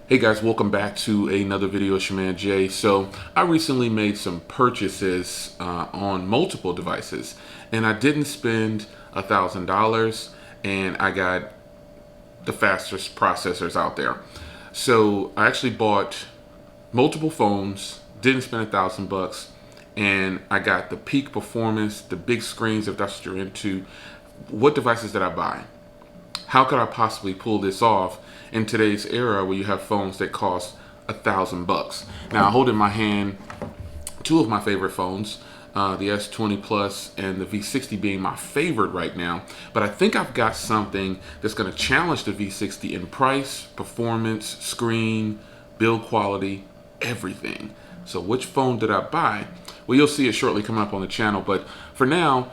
Hey guys, welcome back to another video. It's your man Jay. So I recently made some purchases on multiple devices, and I didn't spend $1,000, and I got the fastest processors out there. So I actually bought multiple phones, didn't spend $1,000, and I got the peak performance, the big screens if that's what you're into. What devices did I buy? How could I possibly pull this off in today's era where you have phones that cost $1,000? Now, I hold in my hand two of my favorite phones, the S20 Plus and the V60 being my favorite right now. But I think I've got something that's going to challenge the V60 in price, performance, screen, build quality, everything. So which phone did I buy? Well, you'll see it shortly coming up on the channel. But for now,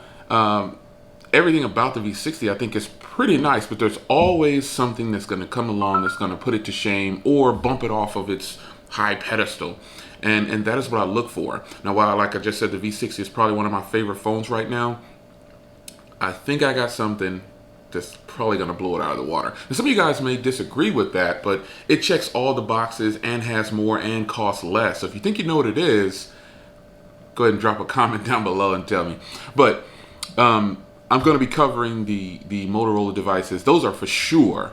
everything about the V60 I think is pretty nice, but there's always something that's going to come along that's going to put it to shame or bump it off of its high pedestal. And that is what I look for. Now, while like I just said, the V60 is probably one of my favorite phones right now, I think I got something that's probably going to blow it out of the water. And some of you guys may disagree with that, but it checks all the boxes and has more and costs less. So if you think you know what it is, go ahead and drop a comment down below and tell me. But I'm going to be covering the Motorola devices. Those are for sure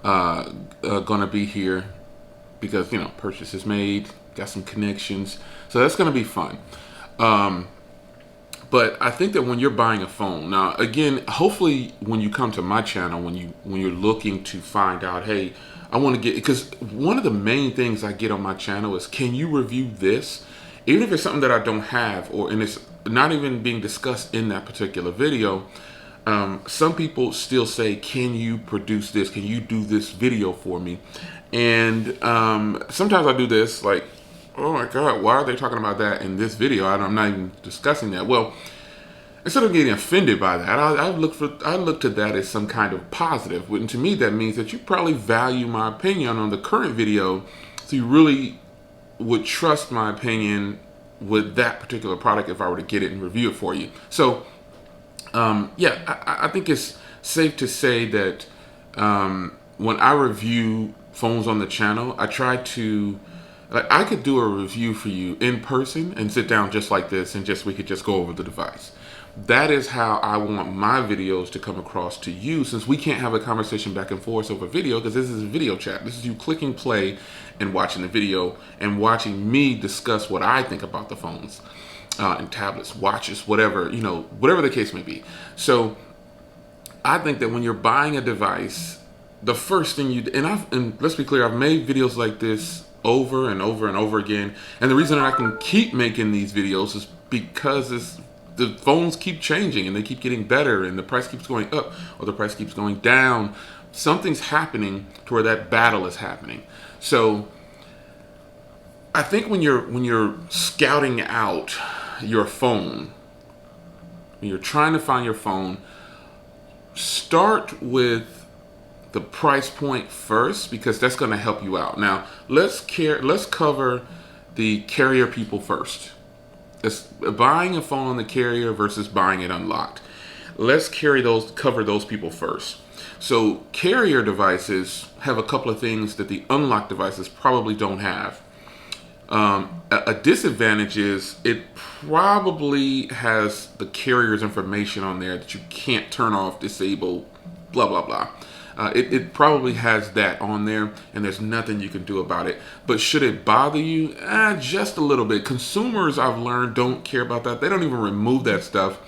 going to be here because, you know, purchases made, got some connections. So that's going to be fun. But I think that when you're buying a phone, now again, hopefully when you come to my channel, when you're looking to find out, hey, I want to get, because one of the main things I get on my channel is, can you review this? Even if it's something that I don't have, and it's not even being discussed in that particular video, some people still say, can you produce this? Can you do this video for me? And sometimes I do this, like, oh my God, why are they talking about that in this video? I'm not even discussing that. Well, instead of getting offended by that, I look to that as some kind of positive. And to me, that means that you probably value my opinion on the current video, so you really would trust my opinion with that particular product if I were to get it and review it for you. So, yeah, I think it's safe to say that when I review phones on the channel, I try to, like, I could do a review for you in person and sit down just like this and we could just go over the device. That is how I want my videos to come across to you, since we can't have a conversation back and forth over video, because this is a video chat. This is you clicking play and watching the video and watching me discuss what I think about the phones and tablets, watches, whatever, you know, whatever the case may be. So I think that when you're buying a device, the first thing and let's be clear, I've made videos like this over and over and over again. And the reason that I can keep making these videos is because the phones keep changing and they keep getting better, and the price keeps going up or the price keeps going down. Something's happening to where that battle is happening. So I think when you're scouting out your phone, when you're trying to find your phone, start with the price point first, because that's going to help you out. Now, let's cover the carrier people first. It's buying a phone on the carrier versus buying it unlocked. Let's cover those people first. So carrier devices have a couple of things that the unlocked devices probably don't have. A disadvantage is it probably has the carrier's information on there that you can't turn off, disable, blah, blah, blah. It probably has that on there, and there's nothing you can do about it. But should it bother you? Just a little bit. Consumers, I've learned, don't care about that. They don't even remove that stuff.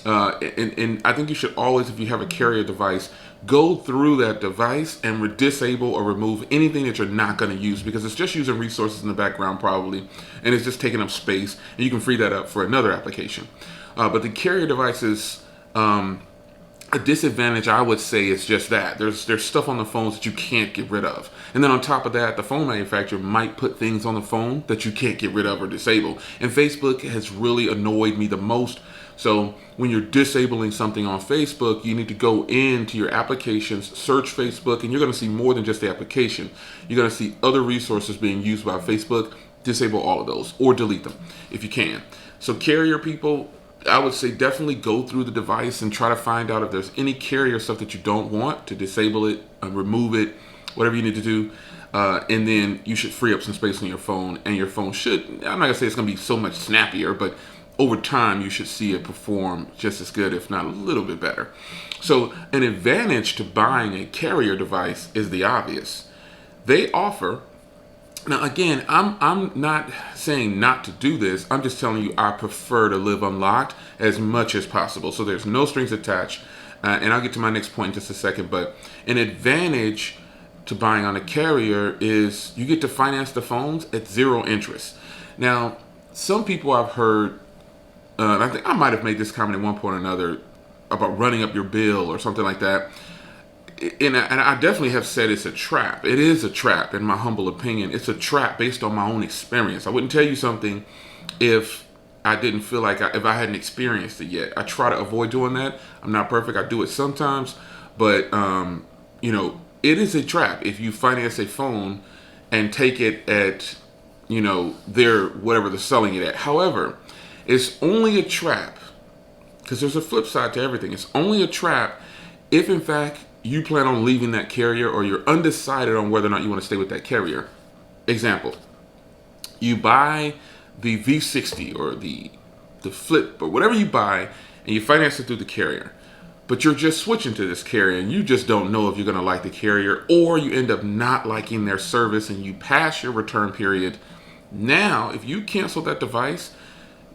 And I think you should always, if you have a carrier device, go through that device and disable or remove anything that you're not going to use, because it's just using resources in the background probably, and it's just taking up space, and you can free that up for another application. But the carrier devices, a disadvantage, I would say, is just that there's stuff on the phones that you can't get rid of, and then on top of that, the phone manufacturer might put things on the phone that you can't get rid of or disable. And Facebook has really annoyed me the most. So when you're disabling something on Facebook, you need to go into your applications, search Facebook, and you're going to see more than just the application. You're going to see other resources being used by Facebook. Disable all of those or delete them if you can. So carrier people, I would say definitely go through the device and try to find out if there's any carrier stuff that you don't want, to disable it and remove it. whatever you need to do. And then you should free up some space on your phone, and your phone should, I'm not gonna say it's gonna be so much snappier, but over time you should see it perform just as good, if not a little bit better. So an advantage to buying a carrier device is the obvious. They offer, now again, I'm not saying not to do this. I'm just telling you I prefer to live unlocked as much as possible. So there's no strings attached. And I'll get to my next point in just a second. But an advantage to buying on a carrier is you get to finance the phones at zero interest. Now, some people I've heard, I think I might have made this comment at one point or another about running up your bill or something like that. And I definitely have said it's a trap. It is a trap, in my humble opinion. It's a trap based on my own experience. I wouldn't tell you something if I didn't feel like if I hadn't experienced it yet. I try to avoid doing that. I'm not perfect. I do it sometimes, but it is a trap if you finance a phone and take it at their whatever they're selling it at. However, it's only a trap because there's a flip side to everything. It's only a trap if, in fact, you plan on leaving that carrier or you're undecided on whether or not you want to stay with that carrier. Example, you buy the V60 or the Flip or whatever you buy, and you finance it through the carrier. But you're just switching to this carrier and you just don't know if you're going to like the carrier, or you end up not liking their service and you pass your return period. Now, if you cancel that device,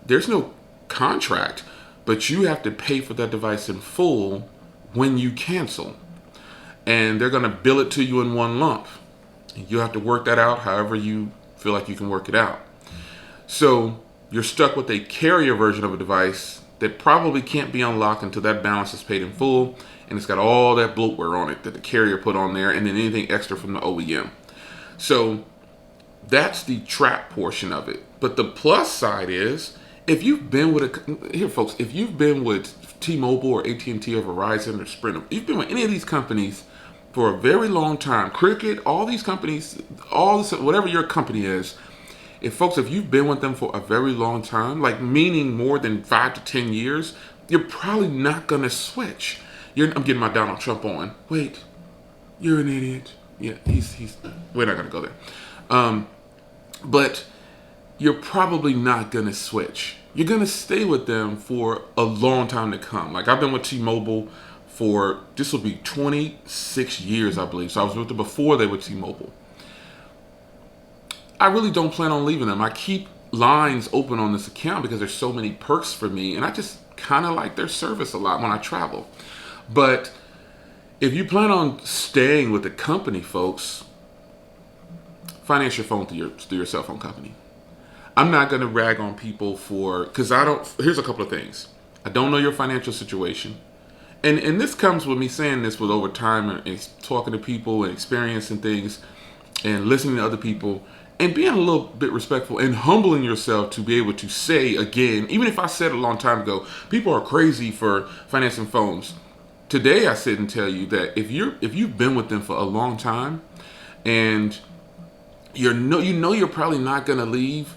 there's no contract, but you have to pay for that device in full when you cancel. And they're going to bill it to you in one lump. You have to work that out however you feel like you can work it out. So you're stuck with a carrier version of a device that probably can't be unlocked until that balance is paid in full, and it's got all that bloatware on it that the carrier put on there, and then anything extra from the OEM. So that's the trap portion of it. But the plus side is, if you've been with if you've been with T-Mobile or AT&T or Verizon or Sprint, if you've been with any of these companies for a very long time, Cricket, all these companies, whatever your company is, if you've been with them for a very long time, like meaning more than 5 to 10 years, you're probably not going to switch. I'm getting my Donald Trump on. Wait, you're an idiot. Yeah, we're not going to go there. But you're probably not going to switch. You're going to stay with them for a long time to come. Like, I've been with T-Mobile for, this will be 26 years, I believe. So I was with them before they were T-Mobile. I really don't plan on leaving them. I keep lines open on this account because there's so many perks for me, and I just kind of like their service a lot when I travel. But if you plan on staying with the company, folks, finance your phone through your cell phone company. I'm not going to rag on people because here's a couple of things. I don't know your financial situation. And this comes with me saying this with over time and talking to people and experiencing things and listening to other people and being a little bit respectful and humbling yourself to be able to say again, even if I said a long time ago, people are crazy for financing phones. Today I sit and tell you that if you've been with them for a long time and you're probably not going to leave,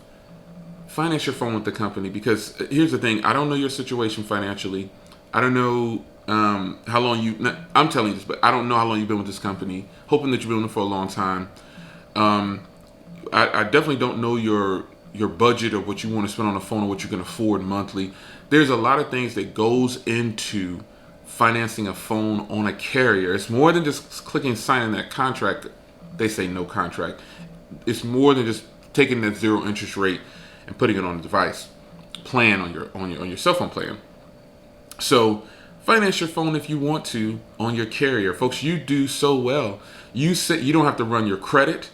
finance your phone with the company. Because here's the thing, I don't know your situation financially. I don't know how long I'm telling you this, but I don't know how long you've been with this company. Hoping that you've been with them for a long time. I definitely don't know your budget or what you want to spend on the phone or what you can afford monthly. There's a lot of things that goes into financing a phone on a carrier. It's more than just clicking signing that contract. They say no contract. It's more than just taking that zero interest rate and putting it on the device plan on your cell phone plan. So finance your phone if you want to on your carrier, folks. You do so well. You don't have to run your credit.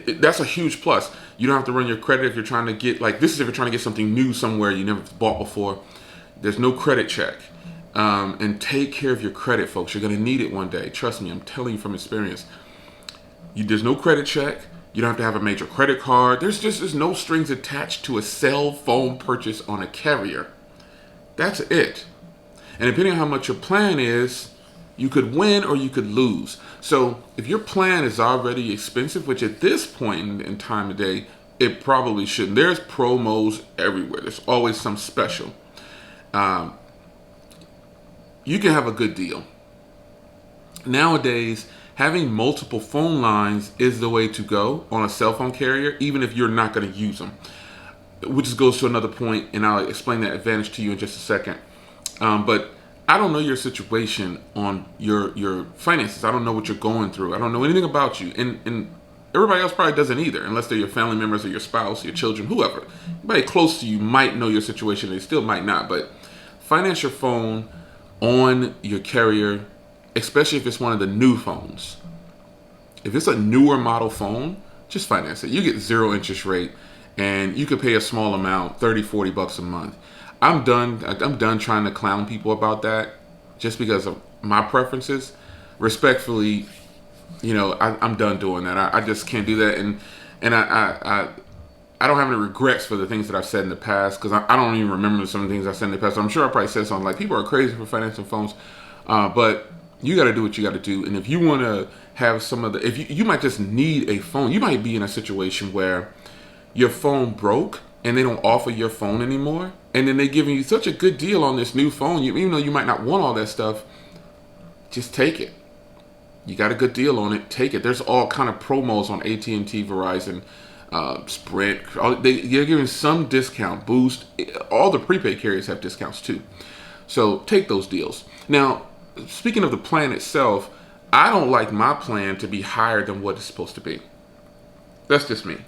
That's a huge plus. You don't have to run your credit if you're trying to get if you're trying to get something new somewhere you never bought before. There's no credit check. And take care of your credit, folks. You're going to need it one day. Trust me, I'm telling you from experience. There's no credit check. You don't have to have a major credit card. There's no strings attached to a cell phone purchase on a carrier. That's it. And depending on how much your plan is, you could win or you could lose. So if your plan is already expensive, which at this point in time of day, it probably shouldn't. There's promos everywhere. There's always some special. You can have a good deal. Nowadays, having multiple phone lines is the way to go on a cell phone carrier, even if you're not going to use them. Which goes to another point, and I'll explain that advantage to you in just a second. But I don't know your situation on your finances. I don't know what you're going through. I don't know anything about you, and everybody else probably doesn't either, unless they're your family members or your spouse, your children, whoever. Anybody close to you might know your situation. They still might not. But finance your phone on your carrier, especially if it's one of the new phones. If it's a newer model phone, just finance it. You get 0 interest rate, and you could pay a small amount, 30, 40 bucks a month. I'm done trying to clown people about that just because of my preferences. Respectfully, I'm done doing that. I just can't do that, and I don't have any regrets for the things that I've said in the past, because I don't even remember some of the things I said in the past. I'm sure I probably said something like, people are crazy for financing phones, but you got to do what you got to do. And if you want to have some of the, if you might just need a phone, you might be in a situation where your phone broke and they don't offer your phone anymore, and then they're giving you such a good deal on this new phone, even though you might not want all that stuff, just take it. You got a good deal on it, take it. There's all kind of promos on AT&T, Verizon, Sprint. They're giving some discount, Boost. All the prepaid carriers have discounts too. So take those deals. Now, speaking of the plan itself, I don't like my plan to be higher than what it's supposed to be. That's just me.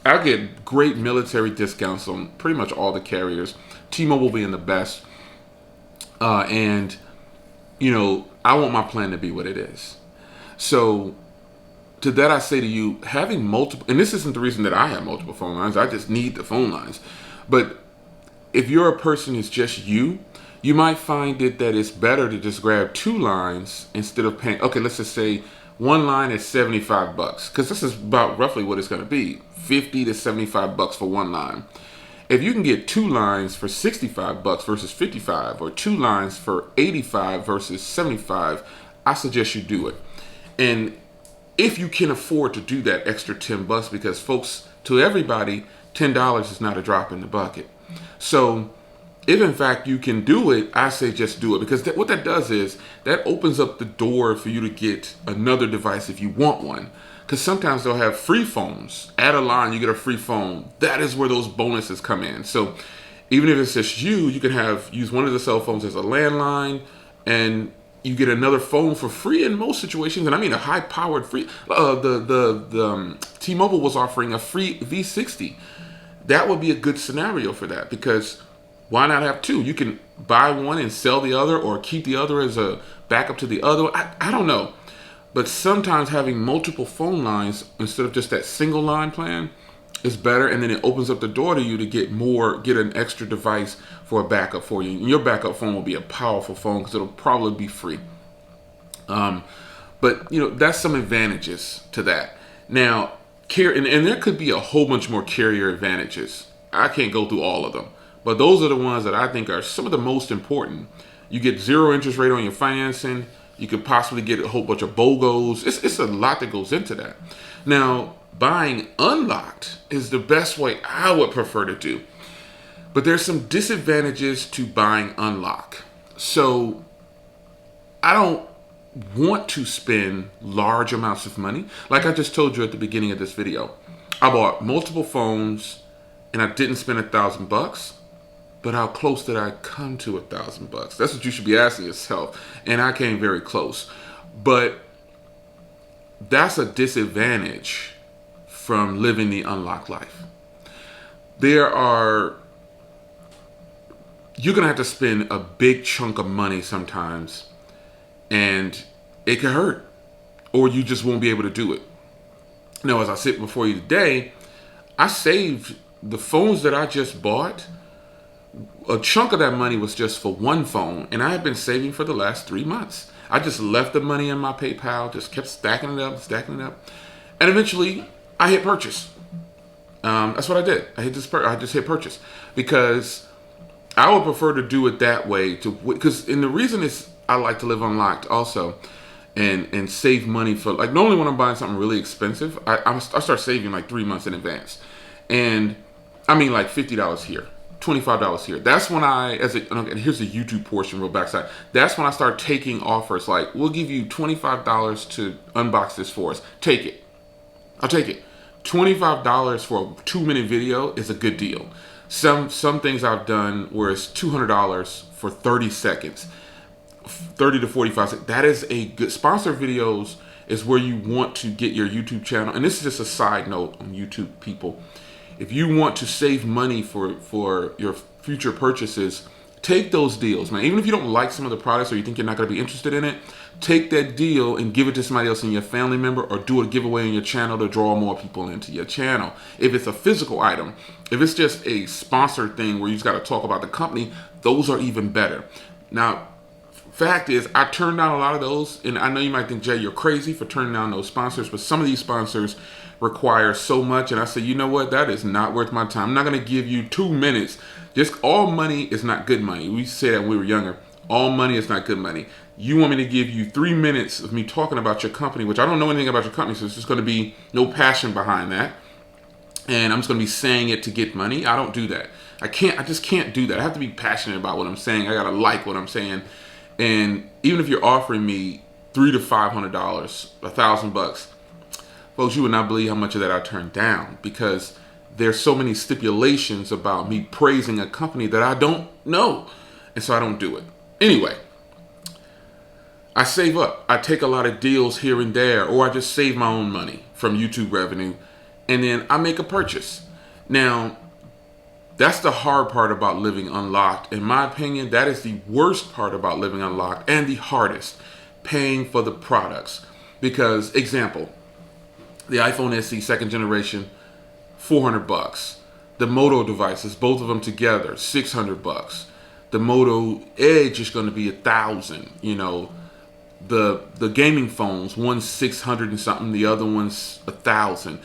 I get great military discounts on pretty much all the carriers, T-Mobile being the best. And, I want my plan to be what it is. So to that, I say to you, having multiple, and this isn't the reason that I have multiple phone lines, I just need the phone lines. But if you're a person who's just you might find it that it's better to just grab 2 lines instead of paying, okay, let's just say one line is $75, because this is about roughly what it's going to be, $50 to $75 for one line. If you can get 2 lines for $65 versus $55, or 2 lines for $85 versus $75, I suggest you do it. And if you can afford to do that extra $10, because folks, to everybody, $10 is not a drop in the bucket. So if in fact you can do it, I say just do it, because what that does is that opens up the door for you to get another device if you want one. Because sometimes they'll have free phones. Add a line, you get a free phone. That is where those bonuses come in. So even if it's just you can use one of the cell phones as a landline, and you get another phone for free in most situations. And I mean a high-powered free. The T-Mobile was offering a free V60. That would be a good scenario for that, because why not have 2? You can buy one and sell the other, or keep the other as a backup to the other. I don't know. But sometimes having multiple phone lines instead of just that single line plan is better, and then it opens up the door to you to get an extra device for a backup for you. And your backup phone will be a powerful phone, because it'll probably be free. But that's some advantages to that. Now, and there could be a whole bunch more carrier advantages. I can't go through all of them, but those are the ones that I think are some of the most important. You get 0 interest rate on your financing. You could possibly get a whole bunch of BOGOs. It's a lot that goes into that. Now, buying unlocked is the best way I would prefer to do. But there's some disadvantages to buying unlocked. So I don't want to spend large amounts of money. Like I just told you at the beginning of this video, I bought multiple phones and I didn't spend $1,000. But how close did I come to $1,000? That's what you should be asking yourself. And I came very close. But that's a disadvantage from living the unlocked life. You're going to have to spend a big chunk of money sometimes, and it can hurt, or you just won't be able to do it. Now, as I sit before you today, I saved the phones that I just bought. A chunk of that money was just for one phone, and I have been saving for the last 3 months. I just left the money in my PayPal, just kept stacking it up, and eventually I hit purchase. That's what I did. I just hit purchase, because I would prefer to do it that way. And the reason is I like to live unlocked also, and save money for, like, normally when I'm buying something really expensive, I start saving like 3 months in advance, and I mean like $50 here, $25 here. That's when and here's the YouTube portion real backside. That's when I start taking offers like, we'll give you $25 to unbox this for us. Take it. I'll take it. $25 for a 2-minute video is a good deal. Some things I've done where it's $200 for 30 seconds, 30 to 45 seconds. That is a good. Sponsor videos is where you want to get your YouTube channel. And this is just a side note on YouTube, people. If you want to save money for your future purchases, take those deals, man. Even if you don't like some of the products or you think you're not going to be interested in it, take that deal and give it to somebody else in your family member, or do a giveaway on your channel to draw more people into your channel. If it's a physical item, if it's just a sponsored thing where you just got to talk about the company, those are even better. Now, fact is, I turned down a lot of those, and I know you might think, Jay, you're crazy for turning down those sponsors, but some of these sponsors require so much, and I say, you know what, that is not worth my time. I'm not going to give you 2 minutes. Just all money is not good money. We say that when we were younger. All money is not good money. You want me to give you 3 minutes of me talking about your company, which I don't know anything about your company, so it's just going to be no passion behind that, and I'm just going to be saying it to get money. I don't do that. I just can't do that. I have to be passionate about what I'm saying. I got to like what I'm saying. And even if you're offering me $300 to $500, $1,000, folks, you would not believe how much of that I turned down, because there's so many stipulations about me praising a company that I don't know, and so I don't do it. Anyway, I save up. I take a lot of deals here and there, or I just save my own money from YouTube revenue, and then I make a purchase. Now, that's the hard part about living unlocked. In my opinion, that is the worst part about living unlocked, and the hardest, paying for the products. Because, example, the iPhone SE 2nd generation, $400. The Moto devices, both of them together, $600. The Moto Edge is going to be $1,000. You know, the gaming phones, one's $600 and something, the other one's $1,000.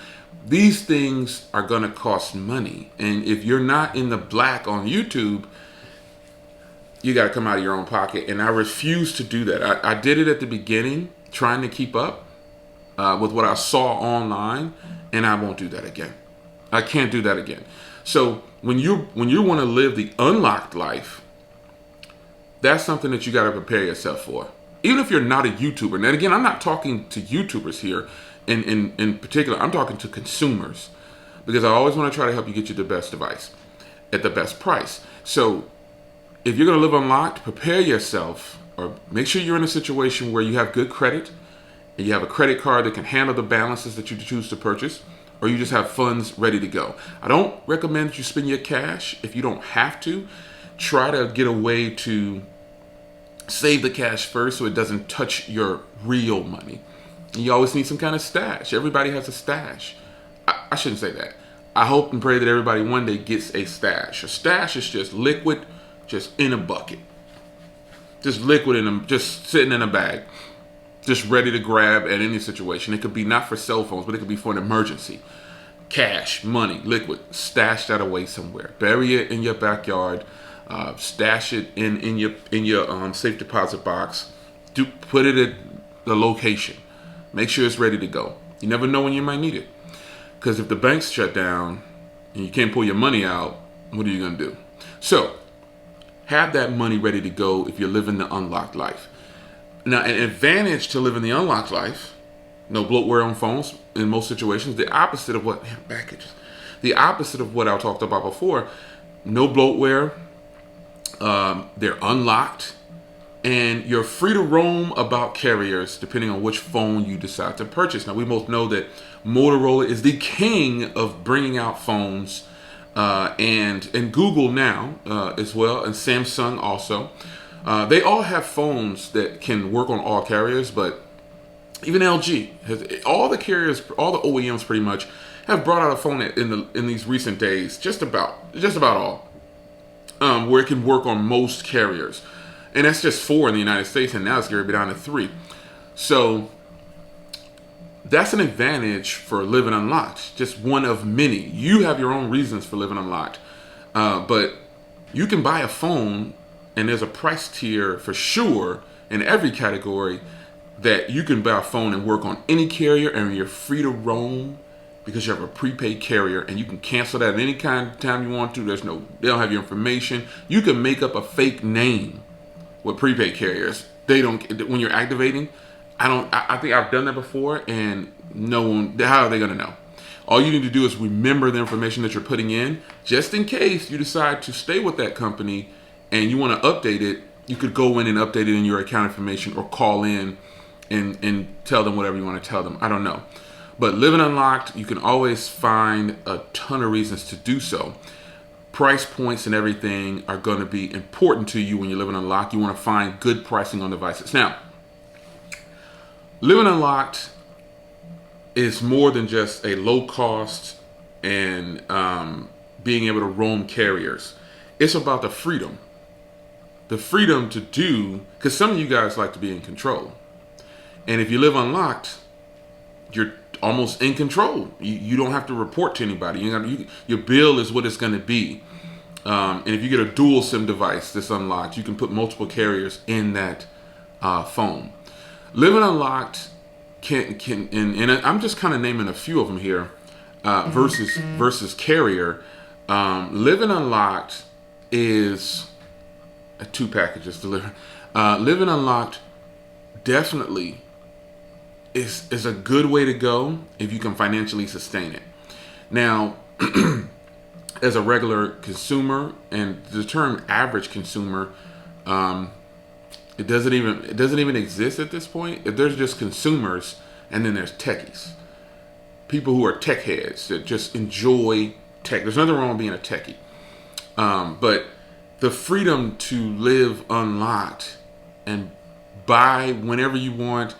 These things are going to cost money, and if you're not in the black on YouTube, you got to come out of your own pocket. And I refuse to do that. I did it at the beginning, trying to keep up with what I saw online, and I won't do that again. I can't do that again. So when you want to live the unlocked life, that's something that you got to prepare yourself for. Even if you're not a YouTuber. And again, I'm not talking to YouTubers here in particular. I'm talking to consumers, because I always want to try to help you get you the best device at the best price. So if you're going to live unlocked, prepare yourself, or make sure you're in a situation where you have good credit, and you have a credit card that can handle the balances that you choose to purchase, or you just have funds ready to go. I don't recommend that you spend your cash if you don't have to. Try to get a way to save the cash first so it doesn't touch your real money. And you always need some kind of stash. Everybody has a stash. I shouldn't say that. I hope and pray that everybody one day gets a stash. A stash is just liquid, just in a bucket. Just liquid just sitting in a bag. Just ready to grab at any situation. It could be not for cell phones, but it could be for an emergency. Cash, money, liquid. Stash that away somewhere. Bury it in your backyard. Stash it in your safe deposit box. Put it at the location. Make sure it's ready to go. You never know when you might need it. Because if the bank's shut down and you can't pull your money out, what are you going to do? So, have that money ready to go if you're living the unlocked life. Now, an advantage to living the unlocked life, no bloatware on phones in most situations, the opposite of what I talked about before, no bloatware, they're unlocked, and you're free to roam about carriers depending on which phone you decide to purchase. Now, we both know that Motorola is the king of bringing out phones, and Google now as well, and Samsung also. They all have phones that can work on all carriers, but even LG has, all the carriers, all the OEMs pretty much have brought out a phone in these recent days, just about all, where it can work on most carriers. And that's just 4 in the United States, and now it's going to be down to 3. So that's an advantage for living unlocked. Just one of many. You have your own reasons for living unlocked. But you can buy a phone, and there's a price tier for sure in every category that you can buy a phone and work on any carrier, and you're free to roam because you have a prepaid carrier and you can cancel that at any kind of time you want to. They don't have your information. You can make up a fake name with prepaid carriers. They don't, when you're activating. I think I've done that before, and no one, how are they going to know? All you need to do is remember the information that you're putting in, just in case you decide to stay with that company and you want to update it. You could go in and update it in your account information, or call in and tell them whatever you want to tell them. I don't know. But Living Unlocked, you can always find a ton of reasons to do so. Price points and everything are going to be important to you when you're Living Unlocked. You want to find good pricing on devices. Now, Living Unlocked is more than just a low cost and being able to roam carriers. It's about the freedom. The freedom to do, because some of you guys like to be in control. And if you live unlocked, you're almost in control. You don't have to report to anybody. Your bill is what it's going to be. And if you get a dual SIM device that's unlocked, you can put multiple carriers in that phone. Living Unlocked and I'm just kind of naming a few of them here, versus carrier. Living Unlocked is 2 packages delivered. Living Unlocked definitely is a good way to go if you can financially sustain it. Now, as a regular consumer, and the term average consumer, it doesn't even exist at this point. If there's just consumers, and then there's techies, people who are tech heads that just enjoy tech. There's nothing wrong with being a techie, but the freedom to live unlocked and buy whenever you want,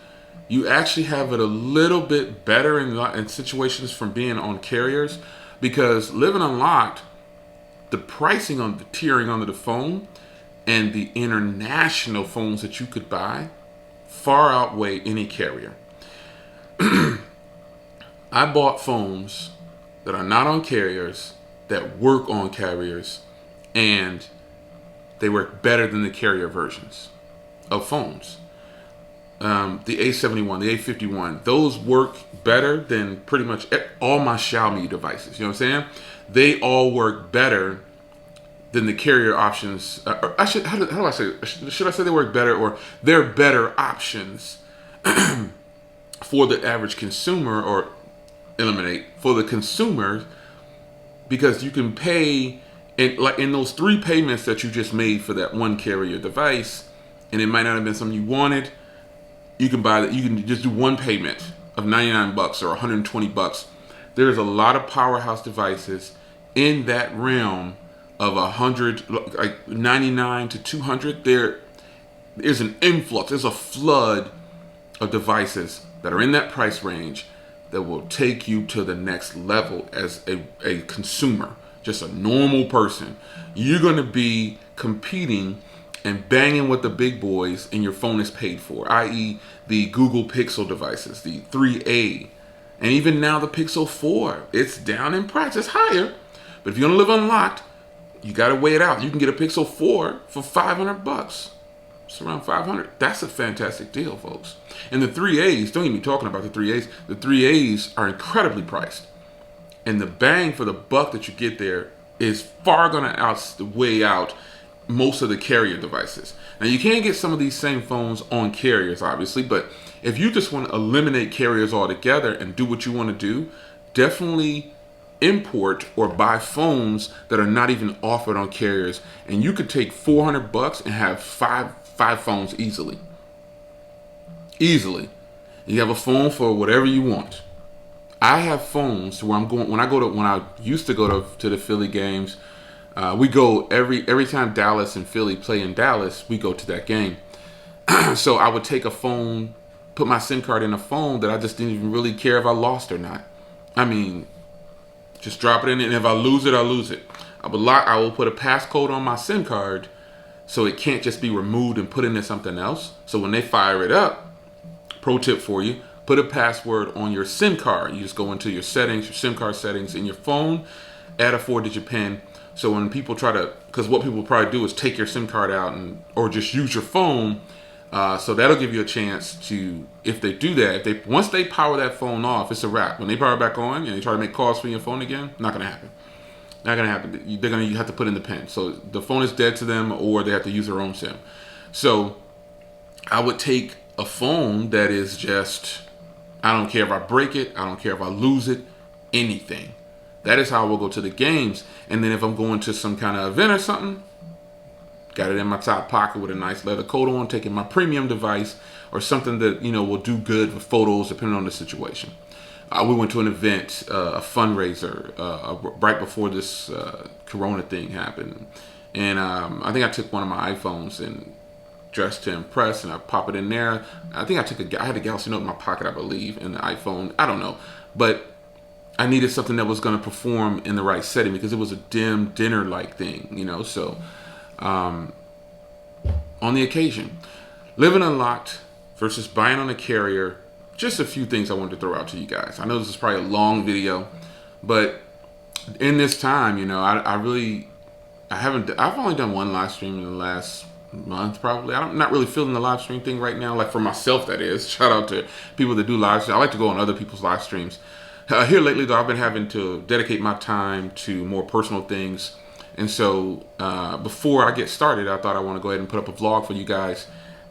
you actually have it a little bit better in situations from being on carriers, because Living Unlocked, the pricing on the tiering under the phone and the international phones that you could buy far outweigh any carrier. I bought phones that are not on carriers, that work on carriers, and they work better than the carrier versions of phones. The A71, the A51, those work better than pretty much all my Xiaomi devices. You know what I'm saying? They all work better than the carrier options. How do I say it? Should I say they work better, or they're better options for the average consumer, or eliminate for the consumers, because you can pay in those 3 payments that you just made for that one carrier device, and it might not have been something you wanted. You can buy that. You can just do one payment of $99 or $120. There's a lot of powerhouse devices in that realm of 100, like 99 to 200. There's an influx. There's a flood of devices that are in that price range that will take you to the next level as a consumer, just a normal person. You're going to be competing and banging with the big boys, and your phone is paid for, i.e. the Google Pixel devices, the 3A, and even now the Pixel 4. It's down in price. It's higher, but if you're going to live unlocked, you got to weigh it out. You can get a Pixel 4 for $500. It's around $500. That's a fantastic deal, folks. And the 3As, don't even be talking about the 3As. The 3As are incredibly priced, and the bang for the buck that you get there is far going to outweigh out most of the carrier devices. Now, you can't get some of these same phones on carriers, obviously, but if you just want to eliminate carriers altogether and do what you want to do, definitely import or buy phones that are not even offered on carriers, and you could take $400 and have five phones easily. You have a phone for whatever you want. I have phones where when I used to go to the Philly games. We go every time Dallas and Philly play in Dallas, we go to that game. So I would take a phone, put my SIM card in a phone that I just didn't even really care if I lost or not. I mean, just drop it in, and if I lose it, I lose it. I will put a passcode on my SIM card so it can't just be removed and put into something else. So when they fire it up, pro tip for you, put a password on your SIM card. You just go into your settings, your SIM card settings in your phone, add a 4-digit PIN. So when people because what people probably do is take your SIM card out or just use your phone So that'll give you a chance to, if they do that, once they power that phone off, it's a wrap. When they power it back on and they try to make calls from your phone again, not gonna happen. Not gonna happen. They're gonna have to put in the pin. So the phone is dead to them, or they have to use their own SIM. So I would take a phone that is just, I don't care if I break it, I don't care if I lose it, anything. That is how I will go to the games. And then if I'm going to some kind of event or something, got it in my top pocket with a nice leather coat on, taking my premium device or something that, will do good for photos depending on the situation. We went to an event, a fundraiser, right before this Corona thing happened. And I think I took one of my iPhones and dressed to impress, and I pop it in there. I think I had a Galaxy Note in my pocket, I believe, and the iPhone. I don't know. But I needed something that was going to perform in the right setting because it was a dim dinner-like thing, So on the occasion, living unlocked versus buying on a carrier, just a few things I wanted to throw out to you guys. I know this is probably a long video, but in this time, I've only done one live stream in the last month, probably. I'm not really feeling the live stream thing right now, like for myself, that is. Shout out to people that do live streams. I like to go on other people's live streams. Here lately, though, I've been having to dedicate my time to more personal things. And so before I get started, I thought I want to go ahead and put up a vlog for you guys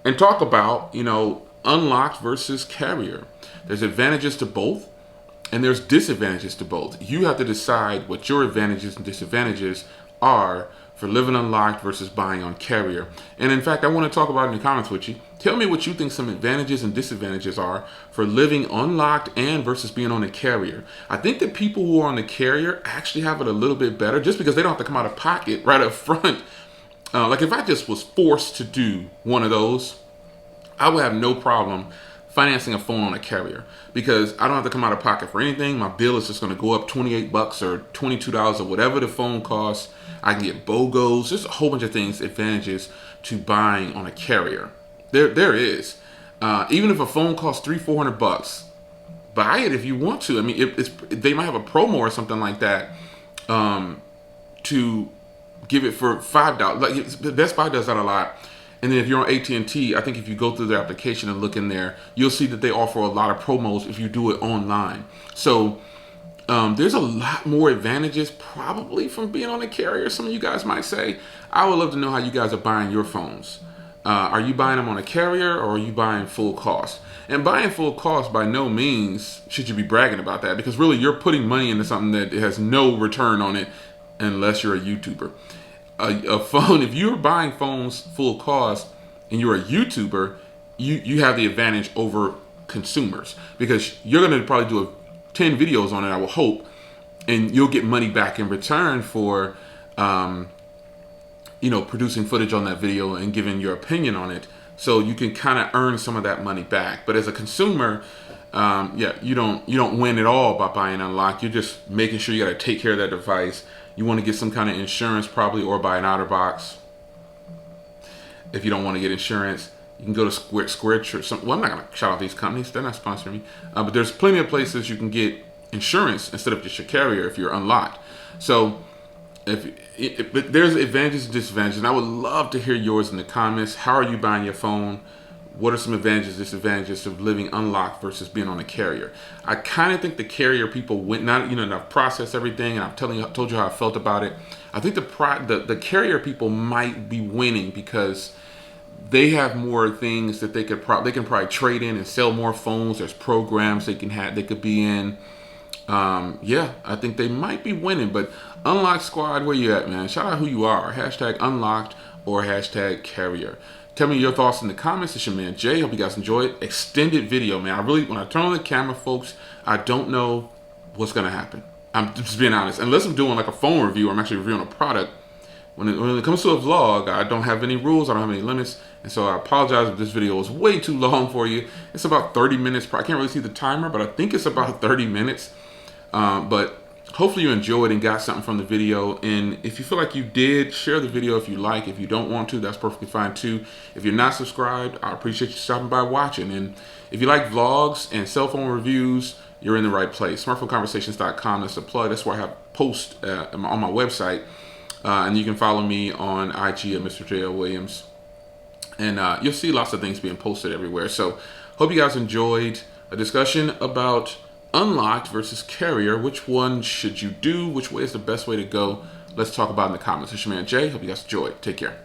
and talk about, unlocked versus carrier. There's advantages to both, and there's disadvantages to both. You have to decide what your advantages and disadvantages are for living unlocked versus buying on carrier. And in fact, I want to talk about it in the comments with you. Tell me what you think some advantages and disadvantages are for living unlocked and versus being on a carrier. I think that people who are on the carrier actually have it a little bit better just because they don't have to come out of pocket right up front. Like if I just was forced to do one of those, I would have no problem financing a phone on a carrier because I don't have to come out of pocket for anything. My bill is just going to go up $28 or $22 or whatever the phone costs. I can get BOGOs. There's a whole bunch of things, advantages to buying on a carrier. There is. Even if a phone costs $300-400, buy it if you want to. I mean, they might have a promo or something like that to give it for $5. Like Best Buy does that a lot. And then if you're on AT&T, I think if you go through their application and look in there, you'll see that they offer a lot of promos if you do it online. So there's a lot more advantages probably from being on a carrier. Some of you guys might say, I would love to know how you guys are buying your phones. Are you buying them on a carrier or are you buying full cost? And buying full cost, by no means should you be bragging about that because really you're putting money into something that has no return on it unless you're a YouTuber. A phone, if you're buying phones full cost and you're a YouTuber, you have the advantage over consumers because you're going to probably do 10 videos on it, I will hope, and you'll get money back in return for producing footage on that video and giving your opinion on it, so you can kind of earn some of that money back. But as a consumer, you don't win at all by buying unlocked. You're just making sure you got to take care of that device. You want to get some kind of insurance probably, or buy an outer box. If you don't want to get insurance, you can go to Square Church. Well, I'm not going to shout out these companies. They're not sponsoring me. But there's plenty of places you can get insurance instead of just your carrier if you're unlocked. So but there's advantages and disadvantages. And I would love to hear yours in the comments. How are you buying your phone? What are some advantages, disadvantages of living unlocked versus being on a carrier? I kind of think the carrier people went, I've processed everything and I've told you how I felt about it. I think the carrier people might be winning because they have more things that they can probably trade in and sell more phones. There's programs they could be in. I think they might be winning. But Unlocked Squad, where you at, man? Shout out who you are. Hashtag unlocked or hashtag carrier. Tell me your thoughts in the comments. It's your man Jay. Hope you guys enjoyed. Extended video, man. When I turn on the camera, folks, I don't know what's gonna happen. I'm just being honest. Unless I'm doing like a phone review, or I'm actually reviewing a product. When it comes to a vlog, I don't have any rules. I don't have any limits. And so I apologize if this video is way too long for you. It's about 30 minutes. I can't really see the timer, but I think it's about 30 minutes. But hopefully you enjoyed and got something from the video. And if you feel like you did, share the video if you like. If you don't want to, that's perfectly fine too. If you're not subscribed, I appreciate you stopping by watching. And if you like vlogs and cell phone reviews, you're in the right place. Smartphoneconversations.com, that's the plug. That's where I have posts on my website. And you can follow me on IG at Mr. J.L. Williams. and you'll see lots of things being posted everywhere. So hope you guys enjoyed a discussion about unlocked versus carrier. Which one should you do? Which way is the best way to go? Let's talk about it in the comments. It's your man Jay. Hope you guys enjoyed. Take care.